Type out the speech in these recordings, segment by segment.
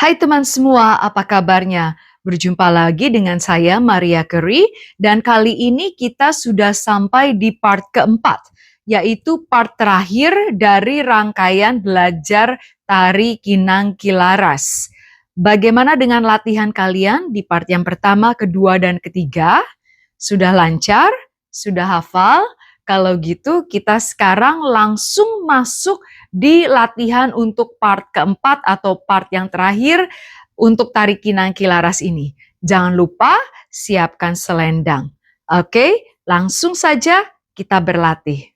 Hai teman semua, apa kabarnya? Berjumpa lagi dengan saya Maria Carey dan kali ini kita sudah sampai di part keempat, yaitu part terakhir dari rangkaian belajar tari Kinang Kilaras. Bagaimana dengan latihan kalian di part yang pertama, kedua, dan ketiga? Sudah lancar? Sudah hafal? Kalau gitu kita sekarang langsung masuk di latihan untuk part keempat atau part yang terakhir untuk tari Kinang Kilaras ini. Jangan lupa siapkan selendang. Oke, langsung saja kita berlatih.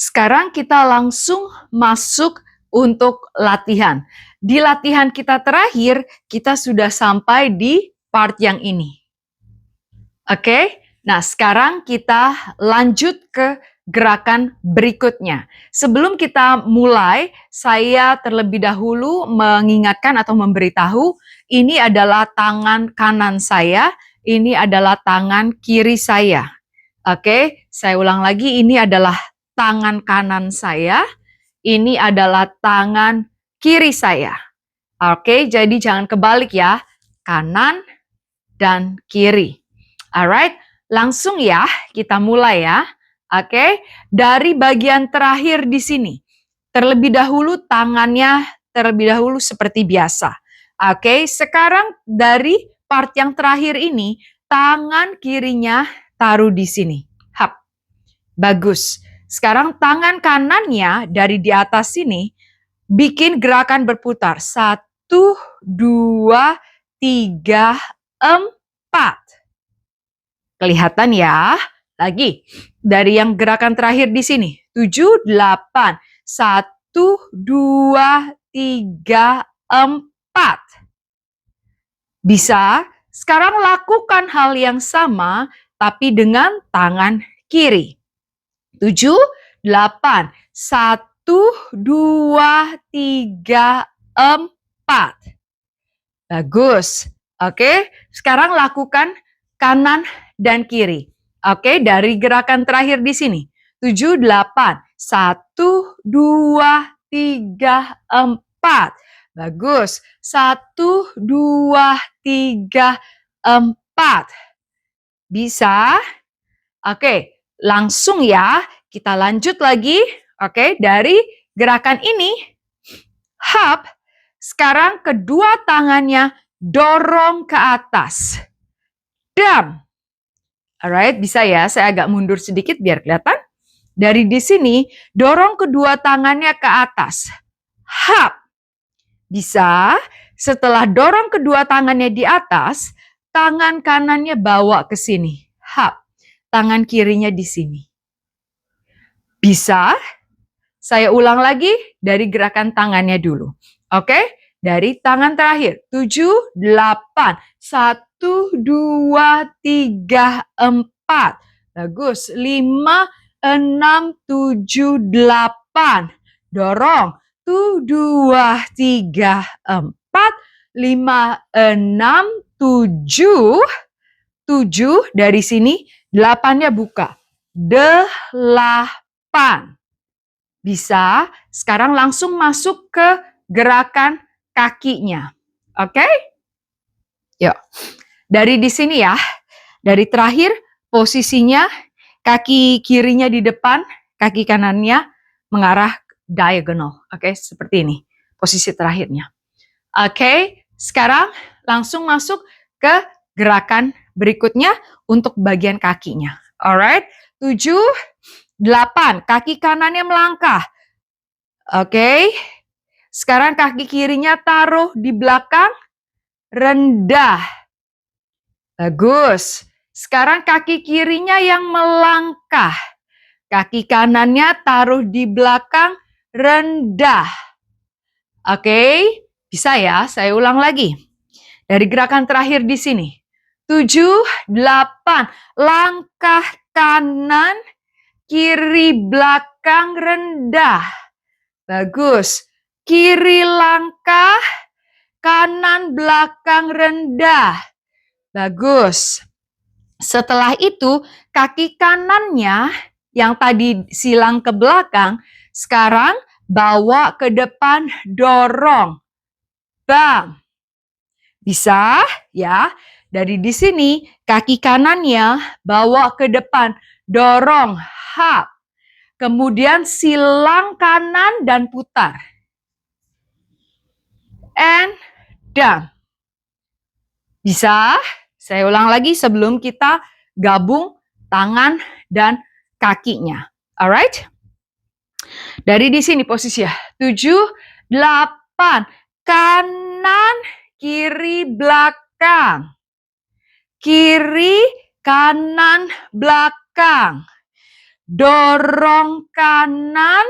Sekarang kita langsung masuk untuk latihan. Di latihan kita terakhir, kita sudah sampai di part yang ini. Oke, nah sekarang kita lanjut ke gerakan berikutnya. Sebelum kita mulai, saya terlebih dahulu mengingatkan atau memberitahu, ini adalah tangan kanan saya, ini adalah tangan kiri saya. Oke, saya ulang lagi, ini adalah tangan kanan saya, ini adalah tangan kiri saya. Oke, jadi jangan kebalik ya, kanan dan kiri. Alright, langsung ya, kita mulai ya. Oke, dari bagian terakhir di sini. Terlebih dahulu tangannya terlebih dahulu seperti biasa. Oke, sekarang dari part yang terakhir ini, tangan kirinya taruh di sini. Hap. Bagus. Sekarang tangan kanannya dari di atas sini bikin gerakan berputar. 1, 2, 3, 4. Kelihatan ya? Lagi. Dari yang gerakan terakhir di sini. 7, 8. 1, 2, 3, 4. Bisa? Sekarang lakukan hal yang sama tapi dengan tangan kiri. 7, 8. 1, 2, 3, 4. Bagus. Oke, sekarang lakukan kanan dan kiri. Oke, dari gerakan terakhir di sini. 7, 8. 1, 2, 3, 4. Bagus. 1, 2, 3, 4. Bisa? Oke. Langsung ya, kita lanjut lagi. Oke, dari gerakan ini, hap, sekarang kedua tangannya dorong ke atas. Dam. Alright, bisa ya, saya agak mundur sedikit biar kelihatan. Dari di sini, dorong kedua tangannya ke atas. Hap. Bisa, setelah dorong kedua tangannya di atas, tangan kanannya bawa ke sini. Hap. Tangan kirinya di sini. Bisa? Saya ulang lagi dari gerakan tangannya dulu. Oke? Dari tangan terakhir. 7, 8. 1, 2, 3, 4. Bagus. 5, 6, 7, 8. Dorong. 1, 2, 3, 4. 5, 6, 7. 7 dari sini. 8-nya buka. 8. Bisa, sekarang langsung masuk ke gerakan kakinya. Oke? Yuk. Dari di sini ya. Dari terakhir posisinya kaki kirinya di depan, kaki kanannya mengarah diagonal. Oke, seperti ini. Posisi terakhirnya. Oke, sekarang langsung masuk ke gerakan berikutnya untuk bagian kakinya. Alright, 7, 8. Kaki kanannya melangkah. Oke. Sekarang kaki kirinya taruh di belakang. Rendah. Bagus. Sekarang kaki kirinya yang melangkah. Kaki kanannya taruh di belakang. rendah. Oke, bisa ya? Saya ulang lagi. Dari gerakan terakhir di sini. 7, 8. Langkah kanan, kiri belakang rendah. Bagus. Kiri langkah, kanan belakang rendah. Bagus. Setelah itu, kaki kanannya yang tadi silang ke belakang, sekarang bawa ke depan, dorong. Bam. Bisa ya? Dari di sini, kaki kanannya bawa ke depan, dorong, hap. Kemudian silang kanan dan putar. And down. Bisa? Saya ulang lagi sebelum kita gabung tangan dan kakinya. Alright? Dari di sini posisi ya. 7, 8. Kanan, kiri, belakang. Kiri, kanan, belakang. Dorong kanan,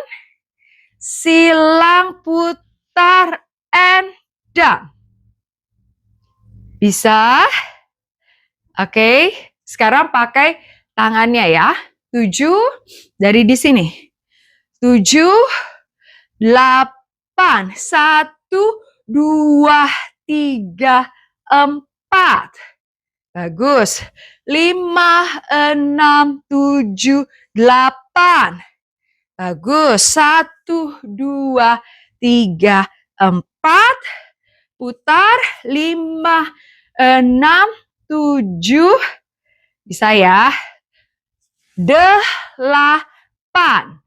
silang, putar, and down. Bisa? Oke, sekarang pakai tangannya ya. 7 dari di sini. 7, 8. 1, 2, 3, 4. Bagus. 5, 6, 7, 8. Bagus. 1, 2, 3, 4. Putar. 5, 6, 7. Bisa ya. 8.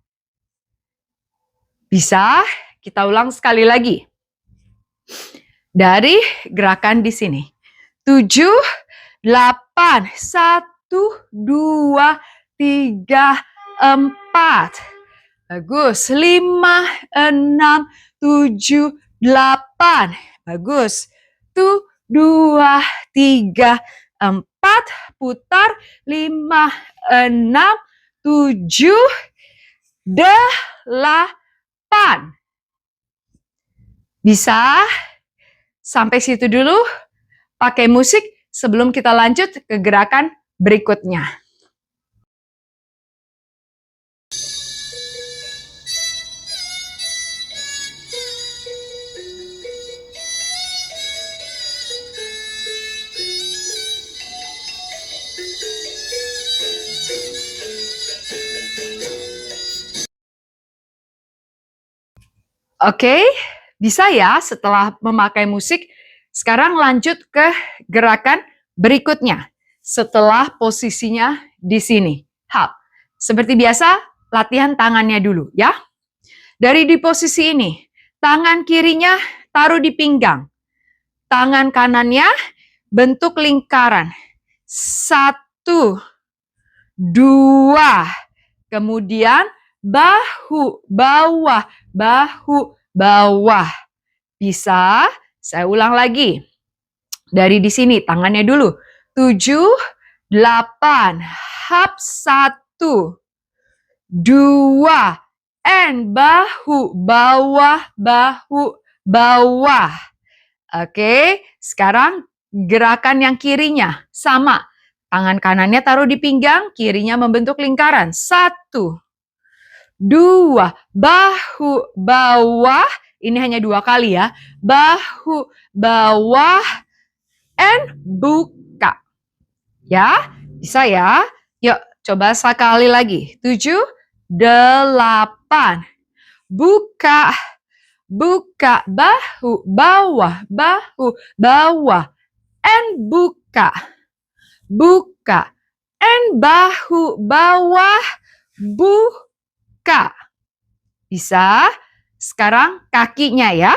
Bisa? Kita ulang sekali lagi. Dari gerakan di sini. 7, 8. 1, 2, 3, 4. Bagus. 5, 6, 7, 8. Bagus. 1, 2, 3, 4. Putar. 5, 6, 7, 8. Bisa? Sampai situ dulu. Pakai musik sebelum kita lanjut ke gerakan berikutnya. Oke, bisa ya setelah memakai musik. Sekarang lanjut ke gerakan berikutnya. Setelah posisinya di sini. Hap. Seperti biasa, latihan tangannya dulu ya. Dari di posisi ini, tangan kirinya taruh di pinggang. Tangan kanannya bentuk lingkaran. 1, 2. Kemudian bahu, bawah, bahu, bawah. Bisa? Saya ulang lagi. Dari di sini, tangannya dulu. 7, 8. Hap 1, 2. And bahu, bawah, bahu, bawah. Oke, sekarang gerakan yang kirinya. Sama. Tangan kanannya taruh di pinggang, kirinya membentuk lingkaran. 1, 2. Bahu, bawah. Ini hanya 2 kali ya. Bahu, bawah, and buka. Ya, bisa ya? Yuk, coba sekali lagi. 7, 8. Buka, buka, bahu, bawah, bahu, bawah, and buka. Buka, and bahu, bawah, buka. Bisa? Sekarang kakinya ya.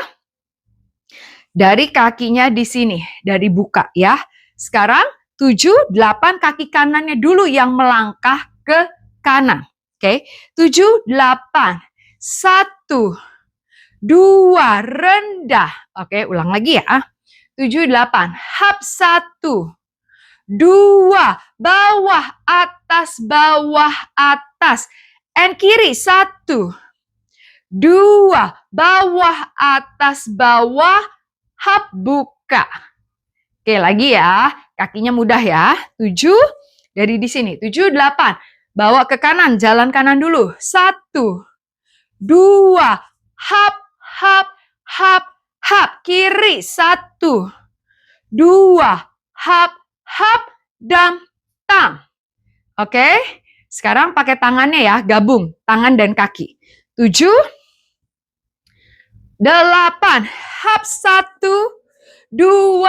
Dari kakinya di sini, dari buka ya. Sekarang 7, 8 kaki kanannya dulu yang melangkah ke kanan. Oke, 7, 8. 1, 2, rendah. Oke, ulang lagi ya. 7, 8. Hap 1, 2, bawah, atas, and kiri. 1, 2, bawah, atas, bawah, hap, buka. Oke, lagi ya. Kakinya mudah ya. 7, dari di sini. 7, 8. Bawa ke kanan, jalan kanan dulu. 1, 2, hap, hap, hap, hap. Kiri, 1, 2, hap, hap, dam, tam. Oke, sekarang pakai tangannya ya, gabung tangan dan kaki. 7, 8, hap, 1, 2,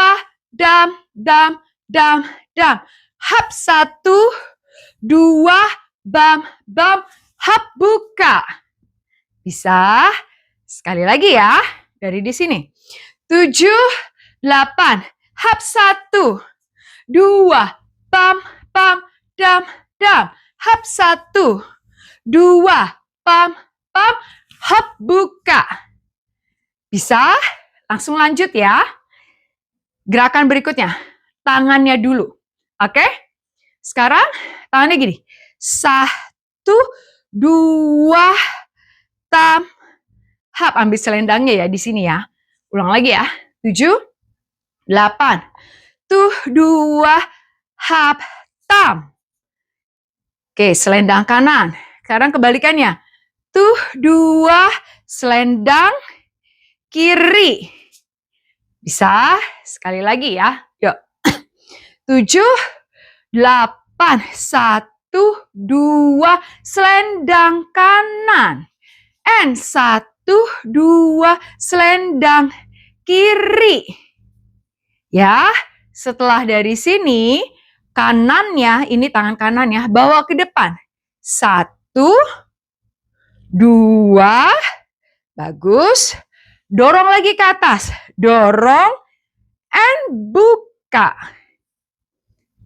dam, dam, dam, dam. Hap, 1, 2, bam, bam, hap, buka. Bisa? Sekali lagi ya, dari di sini. 7, 8, hap, 1, 2, bam, bam, dam, dam. Hap, 1, 2, bam, bam, hap, buka. Bisa? Langsung lanjut ya. Gerakan berikutnya, tangannya dulu. Oke? Sekarang tangannya gini. 1, 2, tam, hap. Ambil selendangnya ya di sini ya. Ulang lagi ya. 7, 8, 2, hap, tam. Oke, selendang kanan. Sekarang kebalikannya. 2, selendang kiri. Bisa? Sekali lagi ya. Yuk. 7, 8, 1, 2, selendang kanan. And 1, 2, selendang kiri. Ya, setelah dari sini, kanannya, ini tangan kanannya, bawa ke depan. 1, 2, bagus. Dorong lagi ke atas. Dorong, and buka.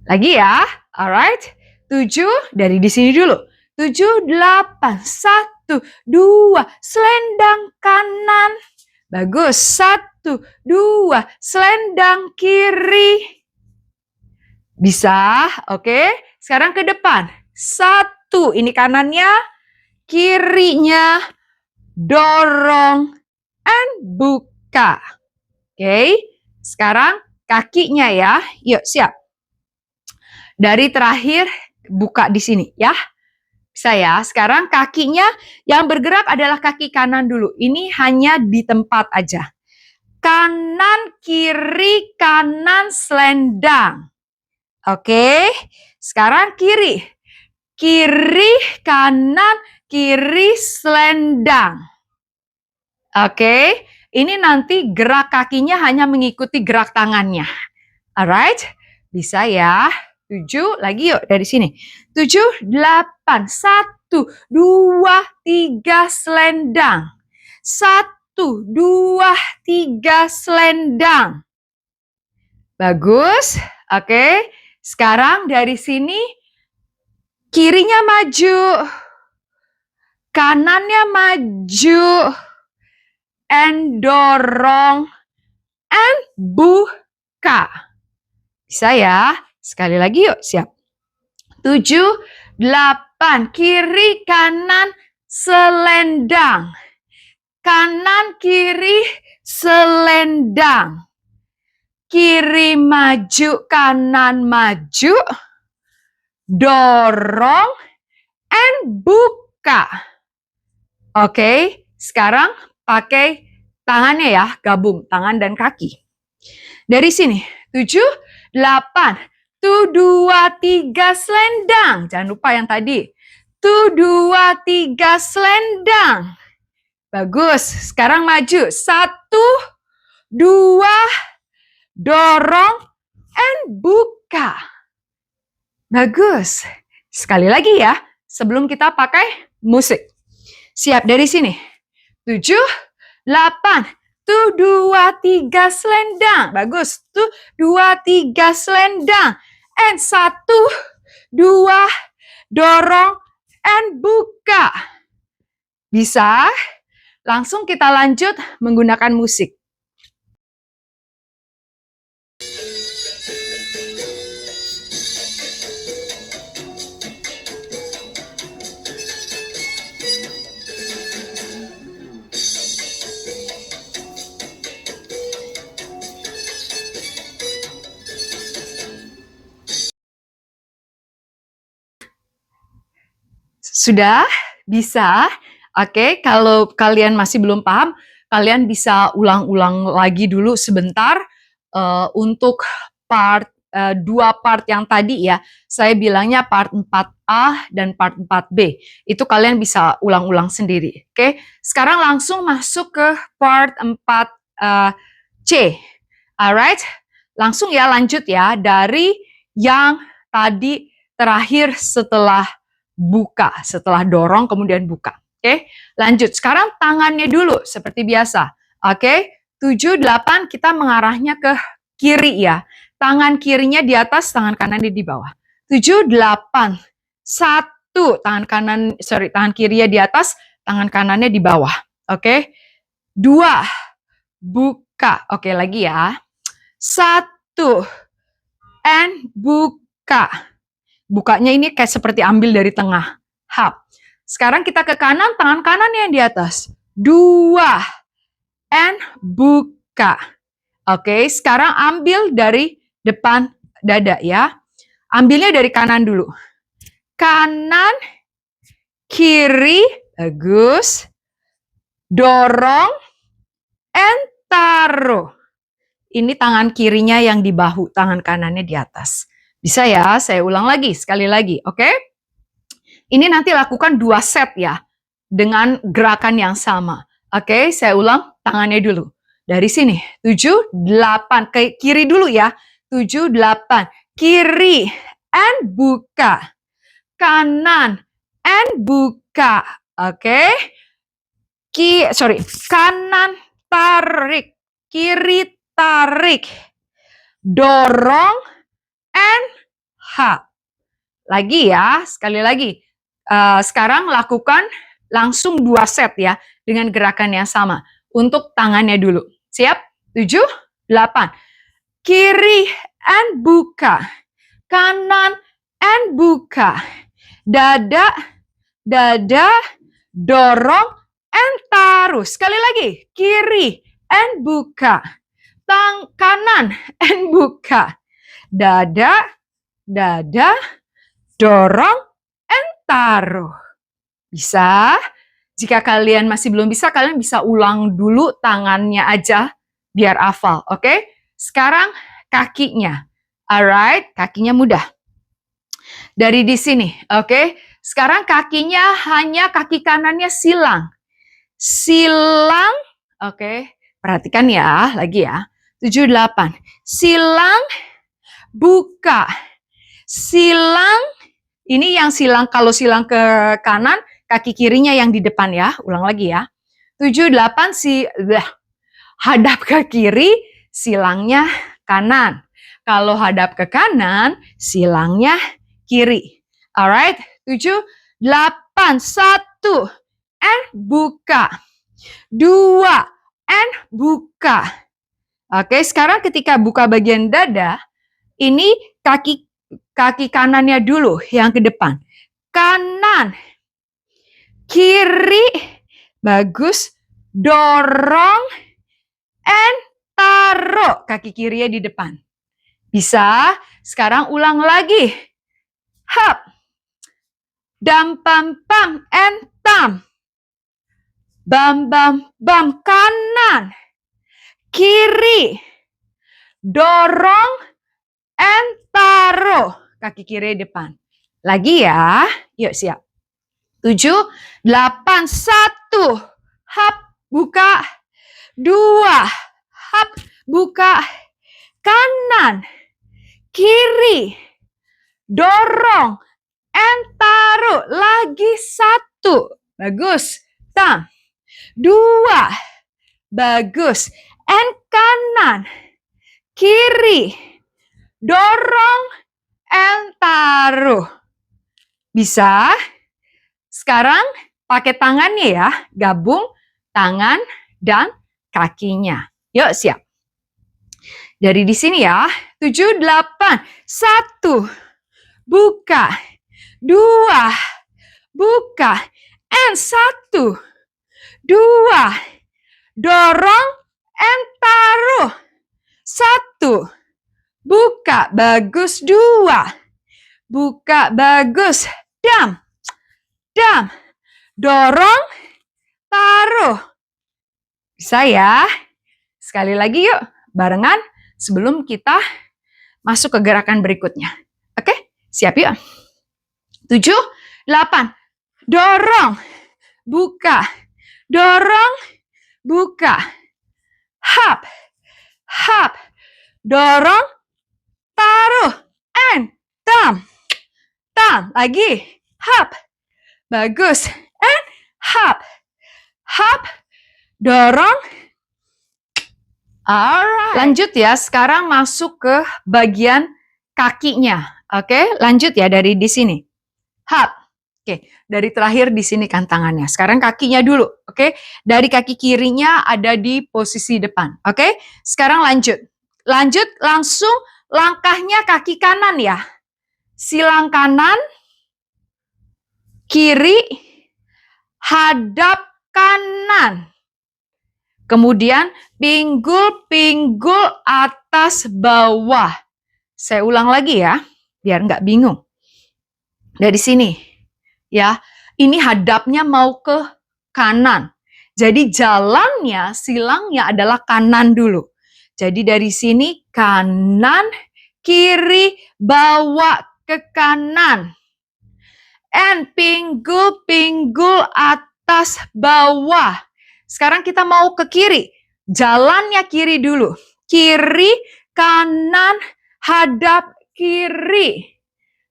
Lagi ya, alright. 7, dari di sini dulu. 7, 8, 1, 2, selendang kanan. Bagus, 1, 2, selendang kiri. Bisa, oke. Sekarang ke depan. 1, ini kanannya, kirinya, dorong, and buka. Oke, sekarang kakinya ya. Yuk, siap. Dari terakhir, buka di sini ya. Bisa ya. Sekarang kakinya yang bergerak adalah kaki kanan dulu. Ini hanya di tempat aja. Kanan, kiri, kanan, selendang. Oke, sekarang kiri. Kiri, kanan, kiri, selendang. Oke, ini nanti gerak kakinya hanya mengikuti gerak tangannya. Alright, bisa ya. 7, lagi yuk dari sini. 7, 8, 1, 2, 3, selendang. 1, 2, 3, selendang. Bagus, oke. Sekarang dari sini, kirinya maju. Kanannya maju. And dorong. And buka. Bisa ya? Sekali lagi yuk, siap. 7, 8, kiri, kanan, selendang. Kanan, kiri, selendang. Kiri maju, kanan maju. Dorong, and buka. Oke, sekarang pakai tangannya ya, gabung tangan dan kaki. Dari sini, 7, 8, 2, 3, selendang. Jangan lupa yang tadi. 2, 3, selendang. Bagus, sekarang maju. 1, 2, dorong, and buka. Bagus. Sekali lagi ya, sebelum kita pakai musik. Siap dari sini. 7, 8, 2, 3, selendang. Bagus. 2, 3, selendang. And 1, 2, dorong, and buka. Bisa? Langsung kita lanjut menggunakan musik. Sudah bisa? Oke, kalau kalian masih belum paham, kalian bisa ulang-ulang lagi dulu sebentar untuk dua part yang tadi ya. Saya bilangnya part 4A dan part 4B. Itu kalian bisa ulang-ulang sendiri. Oke, sekarang langsung masuk ke part 4C. Alright, langsung ya lanjut ya dari yang tadi terakhir setelah buka, setelah dorong kemudian buka. Oke, lanjut. Sekarang tangannya dulu seperti biasa. Oke, 7, 8 kita mengarahnya ke kiri ya. Tangan kirinya di atas, tangan kanannya di bawah. 7, 8. 1, tangan kirinya di atas, tangan kanannya di bawah. Oke. 2, buka. Oke, lagi ya. 1, and buka. Bukanya ini kayak seperti ambil dari tengah. Hap. Sekarang kita ke kanan, tangan kanan yang di atas. 2. And buka. Oke, sekarang ambil dari depan dada ya. Ambilnya dari kanan dulu. Kanan, kiri, bagus. Dorong, and taruh. Ini tangan kirinya yang di bahu, tangan kanannya di atas. Bisa ya, saya ulang lagi, sekali lagi, oke? Ini nanti lakukan 2 set ya, dengan gerakan yang sama. Oke, saya ulang tangannya dulu. Dari sini, 7, 8, ke kiri dulu ya. 7, 8, kiri, and buka. Kanan, and buka. Oke? Kanan, tarik. Kiri, tarik. Dorong, and hap. Lagi ya, sekali lagi. Sekarang lakukan langsung 2 set ya, dengan gerakan yang sama. Untuk tangannya dulu. Siap? 7, 8. Kiri, and buka. Kanan, and buka. Dada, dada, dorong, and taruh. Sekali lagi. Kiri, and buka. Kanan, and buka. Dada, dada, dorong, and taruh. Bisa? Jika kalian masih belum bisa, kalian bisa ulang dulu tangannya aja biar hafal, oke? Sekarang kakinya. Alright, kakinya mudah. Dari di sini, oke? Sekarang kakinya hanya kaki kanannya silang. Silang, oke? Perhatikan ya, lagi ya. 7, 8. Silang, buka. Silang, ini yang silang, kalau silang ke kanan, kaki kirinya yang di depan ya. Ulang lagi ya. 7, 8, hadap ke kiri, silangnya kanan. Kalau hadap ke kanan, silangnya kiri. Alright, 7, 8, 1, and buka. 2, and buka. Oke, sekarang ketika buka bagian dada, ini kaki kanannya dulu yang ke depan. Kanan, kiri, bagus, dorong, and taruh kaki kirinya di depan. Bisa? Sekarang ulang lagi. Hap. Dam, pam, pam, and tam. Bam, bam, bam, kanan. Kiri, dorong, and taruh kaki kiri depan. Lagi ya, yuk siap. 7, 8, 1, hap, buka. 2, hap, buka. Kanan, kiri, dorong, and taruh. Lagi 1, bagus. Tam. 2, bagus. And kanan, kiri, dorong, and taruh. Bisa? Sekarang pakai tangannya ya, gabung tangan dan kakinya. Yuk siap. Dari di sini ya, 7, 8, 1, buka, 2, buka, and 1, 2, dorong, and taruh. 1, buka, bagus. 2, buka, bagus. Dam, dorong, taruh. Bisa ya? Sekali lagi yuk, barengan sebelum kita masuk ke gerakan berikutnya. Oke, siap yuk. 7, 8. Dorong, buka. Dorong, buka. Hap, hap. Dorong, taruh. And tam. Tam. Lagi. Hap. Bagus. And hap. Hap. Dorong. Alright. Lanjut ya, sekarang masuk ke bagian kakinya. Oke, lanjut ya dari di sini. Hap. Oke, dari terakhir di sini kan tangannya. Sekarang kakinya dulu. Oke, dari kaki kirinya ada di posisi depan. Oke, sekarang lanjut. Lanjut langsung langkahnya kaki kanan ya. Silang kanan, kiri, hadap kanan. Kemudian pinggul, atas, bawah. Saya ulang lagi ya, biar nggak bingung. Dari sini. Ya, ini hadapnya mau ke kanan. Jadi jalannya, silangnya adalah kanan dulu. Jadi dari sini kanan, kiri, bawa ke kanan. And pinggul, atas, bawah. Sekarang kita mau ke kiri. Jalannya kiri dulu. Kiri, kanan, hadap, kiri.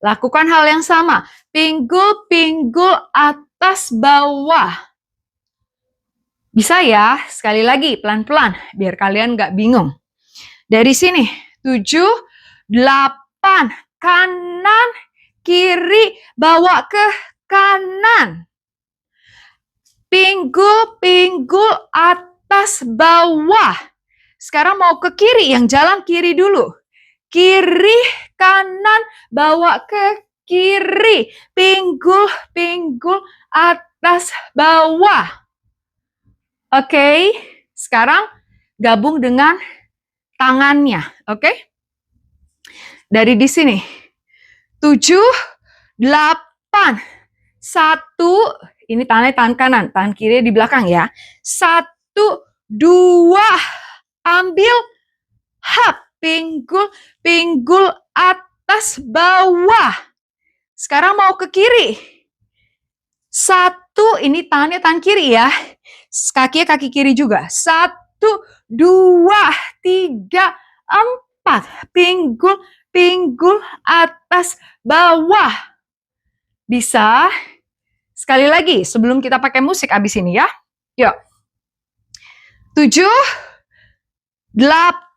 Lakukan hal yang sama. Pinggul, atas, bawah. Bisa ya? Sekali lagi, pelan-pelan. Biar kalian nggak bingung. Dari sini. 7, 8. Kanan, kiri, bawa ke kanan. Pinggul, atas, bawah. Sekarang mau ke kiri. Yang jalan kiri dulu. Kiri, kanan, bawa ke kiri. Pinggul, atas, bawah. Oke, sekarang gabung dengan tangannya. Oke, dari di sini. 7, 8. 1. Ini tangan kanan, tangan kiri di belakang ya. 1, 2. Ambil, hap. Pinggul, atas, bawah. Sekarang mau ke kiri. 1, ini tangannya tangan kiri ya. Kakinya kaki kiri juga. 1, 2, 3, 4. Pinggul, atas, bawah. Bisa? Sekali lagi sebelum kita pakai musik abis ini ya. Yuk. 7, 8.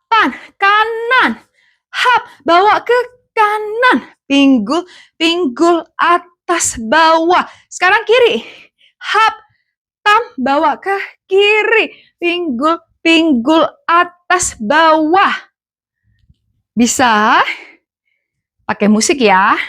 Kanan, hap, bawa ke kanan. Pinggul, atas, bawah. Sekarang kiri, hap, tam, bawa ke kiri. Pinggul, atas, bawah. Bisa? Pakai musik ya.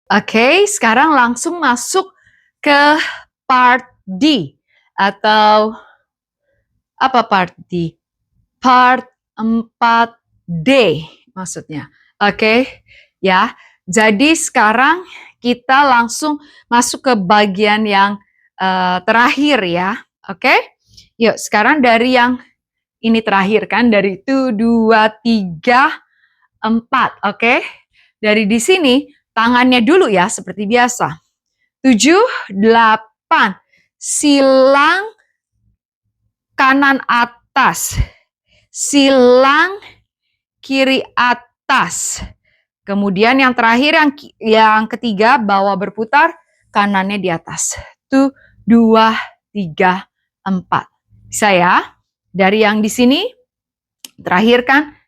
Oke, sekarang langsung masuk ke part D. Atau apa part D? Part 4D maksudnya. Oke, ya. Jadi sekarang kita langsung masuk ke bagian yang terakhir ya. Oke, yuk sekarang dari yang ini terakhir kan. Dari 1, 2, 3, 4. Oke, dari di sini. Tangannya dulu ya, seperti biasa. 7, 8. Silang kanan atas. Silang kiri atas. Kemudian yang terakhir, yang ketiga, bawa berputar, kanannya di atas. 1, 2, 3, 4. Bisa ya? Dari yang di sini, terakhir kan,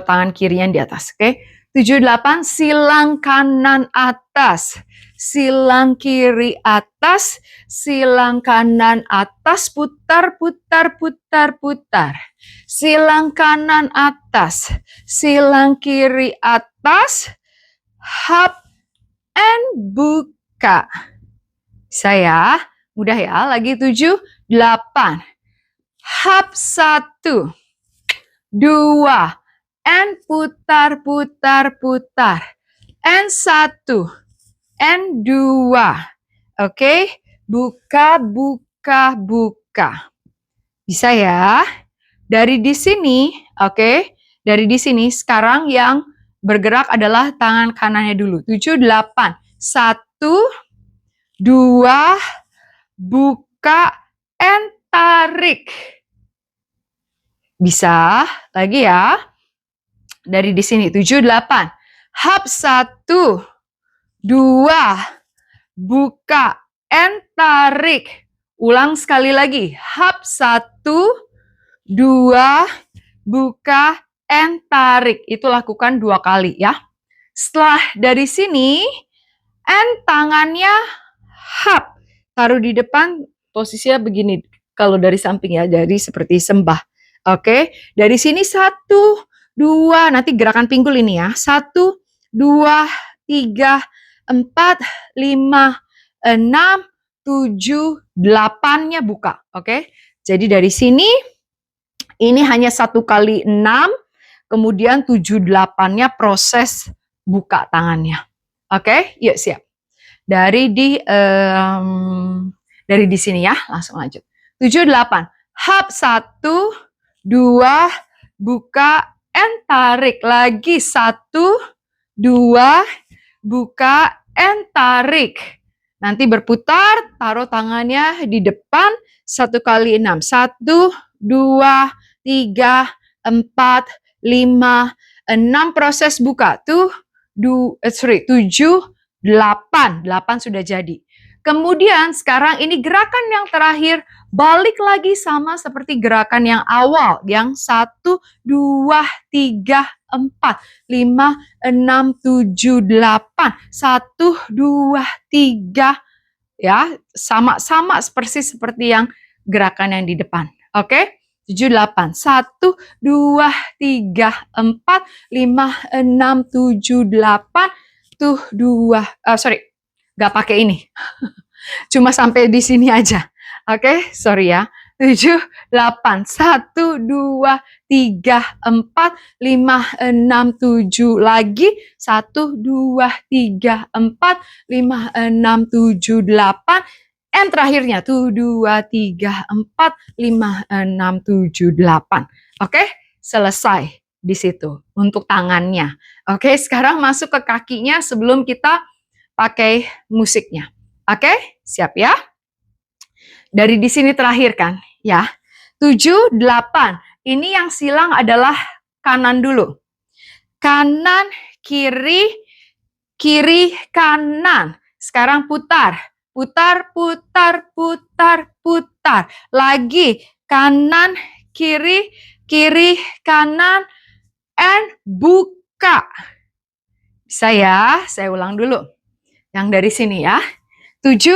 tangan kirinya di atas. Oke? 7, 8, silang kanan atas. silang kiri atas, silang kanan atas, putar, putar, putar, putar. Silang kanan atas, silang kiri atas, hap, and buka. Bisa ya? Mudah ya. Lagi 7, 8. Hap 1, 2, and putar, putar, putar. And 1, and 2. Oke, buka, buka, buka. Bisa ya? Dari di sini, oke. Dari di sini, sekarang yang bergerak adalah tangan kanannya dulu. 7, 8. 1, 2, buka, and tarik. Bisa lagi ya. Dari di sini 7, 8. Hap 1, 2, buka, and tarik. Ulang sekali lagi. Hap 1, 2, buka, and tarik. Itu lakukan 2 kali ya. Setelah dari sini, and tangannya hap. Taruh di depan, posisinya begini. Kalau dari samping ya, jadi seperti sembah. Oke, dari sini 1, 2, nanti gerakan pinggul ini ya. 1, 2, 3, 4, 5, 6, 7, 8-nya buka. Oke, jadi dari sini, ini hanya 1 kali 6, kemudian 7, 8-nya proses buka tangannya. Oke, yuk siap. Dari di sini ya, langsung lanjut. 7, 8. Hap 1, 2, buka, and tarik. Lagi 1, 2, buka, and tarik. Nanti berputar, taruh tangannya di depan, 1 kali 6. 1, 2, 3, 4, 5, 6, proses buka. 7, 8 sudah jadi. Kemudian sekarang ini gerakan yang terakhir, balik lagi sama seperti gerakan yang awal, yang 1, 2, 3, 4, 5, 6, 7, 8. 1, 2, 3. Ya, sama-sama persis seperti yang gerakan yang di depan. Oke? 7, 8. 1, 2, 3, 4, 5, 6, 7, 8. 2, nggak pakai ini. Cuma sampai di sini aja. Oke, sorry ya. 7, 8, 1, 2, 3, 4, 5, 6, 7. Lagi. 1, 2, 3, 4, 5, 6, 7, 8. And terakhirnya. 1, 2, 3, 4, 5, 6, 7, 8. Oke, selesai di situ untuk tangannya. Oke, sekarang masuk ke kakinya sebelum kita pakai musiknya. Oke, siap ya? Dari di sini terakhir kan, ya. 7, 8. Ini yang silang adalah kanan dulu. Kanan, kiri, kiri, kanan. Sekarang putar. Putar, putar, putar, putar. Lagi, kanan, kiri, kiri, kanan, and buka. Bisa ya? Saya ulang dulu. Yang dari sini ya. 7,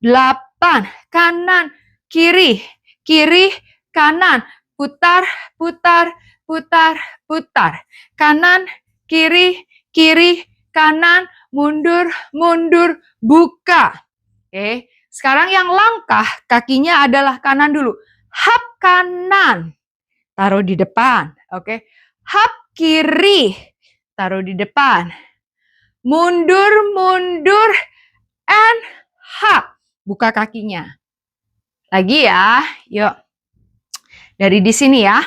8. Kanan, kiri, kiri, kanan. Putar, putar, putar, putar. Kanan, kiri, kiri, kanan. Mundur, mundur, buka. Oke. Sekarang yang langkah, kakinya adalah kanan dulu. Hap kanan. Taruh di depan. Oke. Hap kiri. Taruh di depan. Mundur, mundur, and hap. Buka kakinya. Lagi ya, yuk. Dari di sini ya.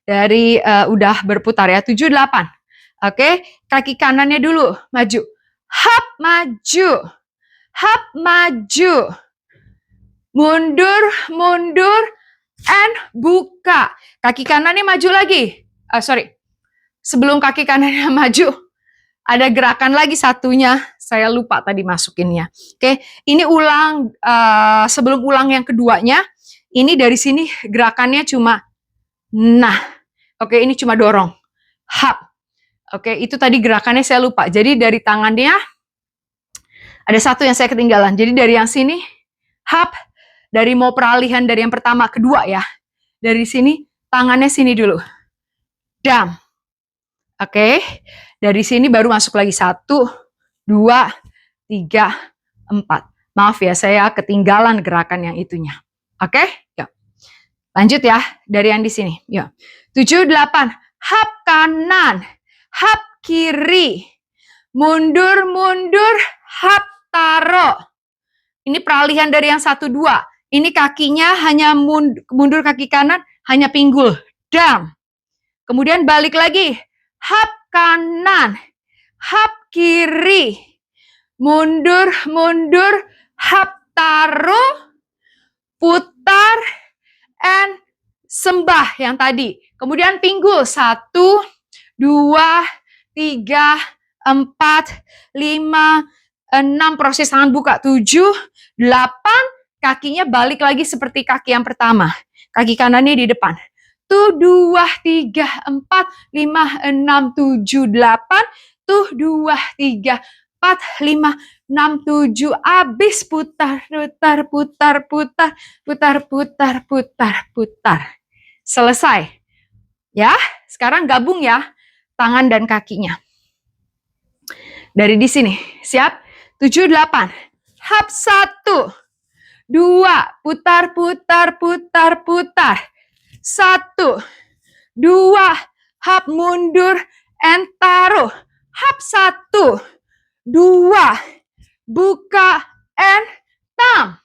Dari udah berputar ya, 7, 8. Oke, kaki kanannya dulu, maju. Hap, maju. Hap, maju. Mundur, mundur, and buka. Kaki kanannya maju lagi. Sebelum kaki kanannya maju, ada gerakan lagi satunya, saya lupa tadi masukinnya. Oke, ini ulang, sebelum ulang yang keduanya, ini dari sini gerakannya cuma, nah, oke ini cuma dorong, hap. Oke, itu tadi gerakannya saya lupa. Jadi dari tangannya, Ada satu yang saya ketinggalan. Jadi dari yang sini, hap, dari mau peralihan dari yang pertama, kedua ya. Dari sini, tangannya sini dulu. Dam. Oke, dari sini baru masuk lagi 1, 2, 3, 4. Maaf ya, saya ketinggalan gerakan yang itunya. Oke, yuk. Lanjut ya, dari yang di sini. Yuk. 7, 8. Hap kanan, hap kiri. Mundur, mundur, hap taro. Ini peralihan dari yang 1, 2. Ini kakinya hanya mundur kaki kanan, hanya pinggul. Dam. Kemudian balik lagi. Hap kanan, hap kiri. Mundur, mundur, hap taro. Putar, and sembah yang tadi. Kemudian pinggul. 1, 2, 3, 4, 5, 6, proses tangan buka. 7, 8, kakinya balik lagi seperti kaki yang pertama. Kaki kanannya di depan. 1, 2, 3, 4, 5, 6, 7, 8. 1, 2, 3, 4, 5, 6, 7. Habis putar, putar, putar, putar, putar, putar, putar, putar. Selesai. Ya, sekarang gabung ya tangan dan kakinya. Dari di sini, siap? 7, 8. Hap 1, 2, putar, putar, putar, putar. 1, 2, hap mundur, and taruh. Hap 1, 2, buka, and tam.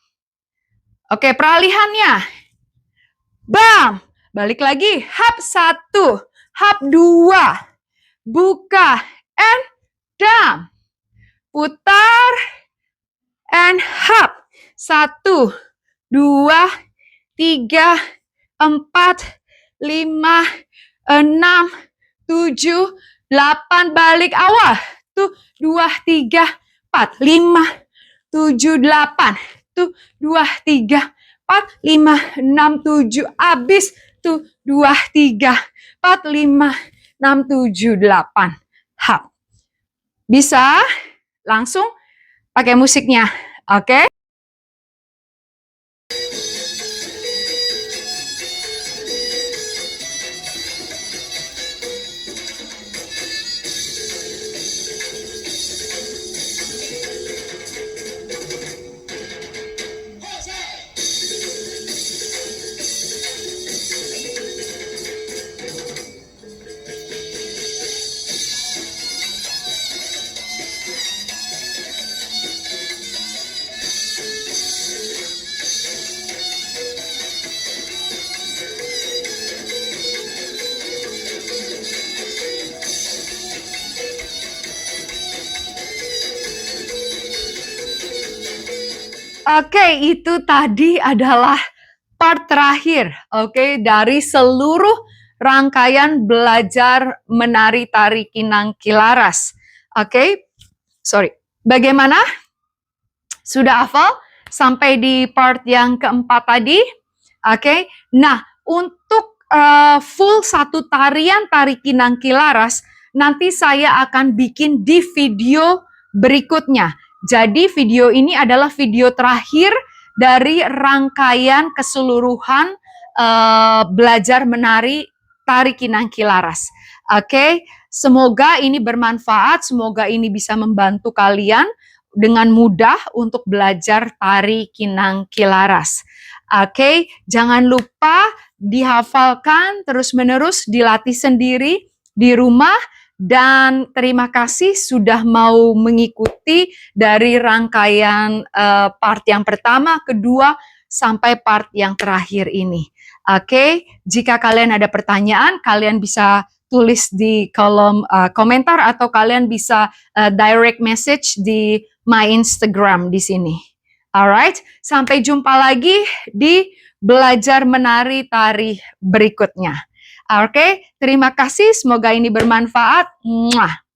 Oke, peralihannya. Bam. Balik lagi. Hap 1, hap 2, buka, and dam. Putar, and hap. 1, 2, 3, 4, 5, 6, 7, 8. Balik awal. 1, 2, 3, 4, 5, 7, 8. 1, 2, 3, 4, 5, 6, 7. Habis. 1, 2, 3, 4, 5, 6, 7, 8. Hap. Bisa langsung pakai musiknya. Oke? Oke, itu tadi adalah part terakhir, oke, dari seluruh rangkaian belajar menari tari Kinang Kilaras. Oke, bagaimana? Sudah hafal sampai di part yang keempat tadi? Oke, nah untuk full satu tarian tari Kinang Kilaras, nanti saya akan bikin di video berikutnya. Jadi video ini adalah video terakhir dari rangkaian keseluruhan belajar menari tari Kinang Kilaras. Oke, semoga ini bermanfaat, semoga ini bisa membantu kalian dengan mudah untuk belajar tari Kinang Kilaras. Oke, jangan lupa dihafalkan terus-menerus, dilatih sendiri di rumah. Dan terima kasih sudah mau mengikuti dari rangkaian part yang pertama, kedua, sampai part yang terakhir ini. Oke, jika kalian ada pertanyaan, kalian bisa tulis di kolom komentar atau kalian bisa direct message di my Instagram di sini. Alright, sampai jumpa lagi di belajar menari tari berikutnya. Oke, terima kasih. Semoga ini bermanfaat. Mwah.